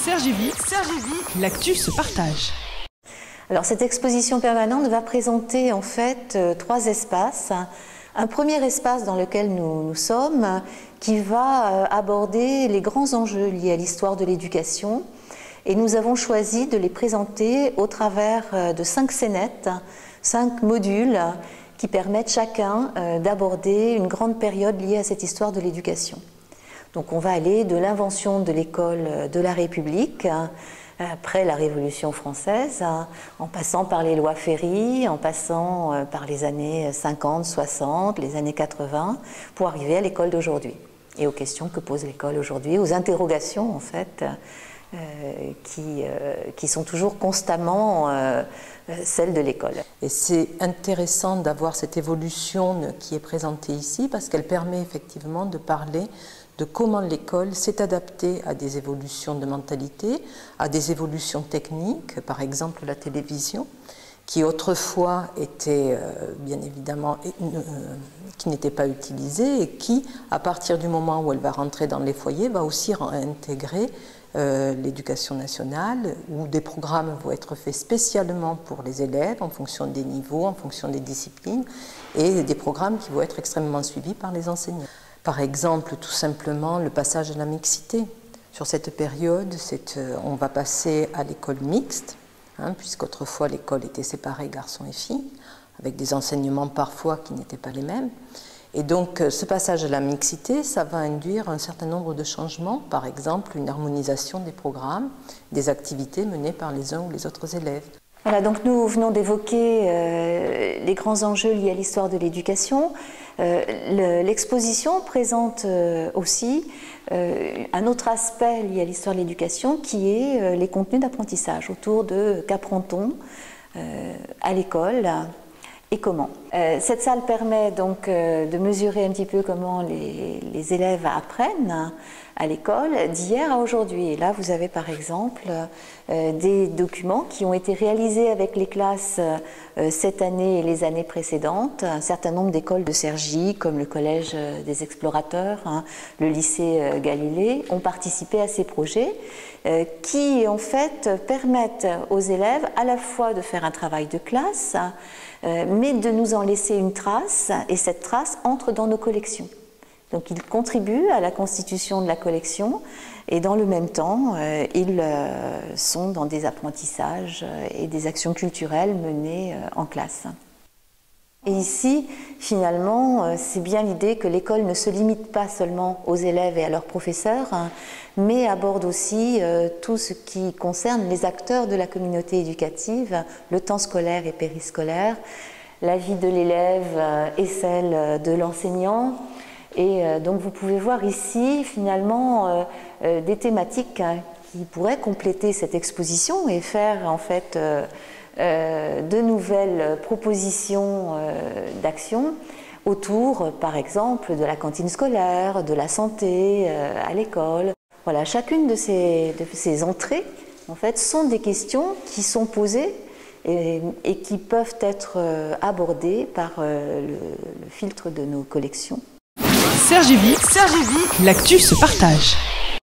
Cergy-Vie, l'actu se partage. Alors cette exposition permanente va présenter en fait trois espaces. Un premier espace dans lequel nous sommes qui va aborder les grands enjeux liés à l'histoire de l'éducation et nous avons choisi de les présenter au travers de 5 scénettes, 5 modules qui permettent chacun d'aborder une grande période liée à cette histoire de l'éducation. Donc on va aller de l'invention de l'école de la République après la Révolution française, en passant par les lois Ferry, en passant par les années 50, 60, les années 80, pour arriver à l'école d'aujourd'hui et aux questions que pose l'école aujourd'hui, aux interrogations en fait qui sont toujours constamment celles de l'école. Et c'est intéressant d'avoir cette évolution qui est présentée ici parce qu'elle permet effectivement de parler de comment l'école s'est adaptée à des évolutions de mentalité, à des évolutions techniques, par exemple la télévision, qui autrefois était bien évidemment qui n'était pas utilisée et qui, à partir du moment où elle va rentrer dans les foyers, va aussi intégrer l'éducation nationale, où des programmes vont être faits spécialement pour les élèves en fonction des niveaux, en fonction des disciplines, et des programmes qui vont être extrêmement suivis par les enseignants. Par exemple, tout simplement, le passage à la mixité. Sur cette période, on va passer à l'école mixte, puisqu'autrefois l'école était séparée garçons et filles, avec des enseignements parfois qui n'étaient pas les mêmes. Et donc, ce passage à la mixité, ça va induire un certain nombre de changements, par exemple une harmonisation des programmes, des activités menées par les uns ou les autres élèves. Voilà, donc nous venons d'évoquer les grands enjeux liés à l'histoire de l'éducation. L'exposition présente aussi un autre aspect lié à l'histoire de l'éducation qui est les contenus d'apprentissage autour de qu'apprend-on à l'école et comment. Cette salle permet donc de mesurer un petit peu comment les élèves apprennent à l'école d'hier à aujourd'hui. Et là, vous avez par exemple des documents qui ont été réalisés avec les classes cette année et les années précédentes. Un certain nombre d'écoles de Cergy, comme le Collège des Explorateurs, le lycée Galilée, ont participé à ces projets qui, en fait, permettent aux élèves à la fois de faire un travail de classe, mais de nous en laisser une trace, et cette trace entre dans nos collections. Donc ils contribuent à la constitution de la collection et dans le même temps, ils sont dans des apprentissages et des actions culturelles menées en classe. Et ici, finalement, c'est bien l'idée que l'école ne se limite pas seulement aux élèves et à leurs professeurs, mais aborde aussi tout ce qui concerne les acteurs de la communauté éducative, le temps scolaire et périscolaire, la vie de l'élève et celle de l'enseignant. Et donc vous pouvez voir ici finalement des thématiques qui pourraient compléter cette exposition et faire en fait de nouvelles propositions d'action autour par exemple de la cantine scolaire, de la santé à l'école. Voilà, chacune de ces entrées en fait sont des questions qui sont posées et qui peuvent être abordées par le filtre de nos collections. Cergy-Vie, l'actu se partage.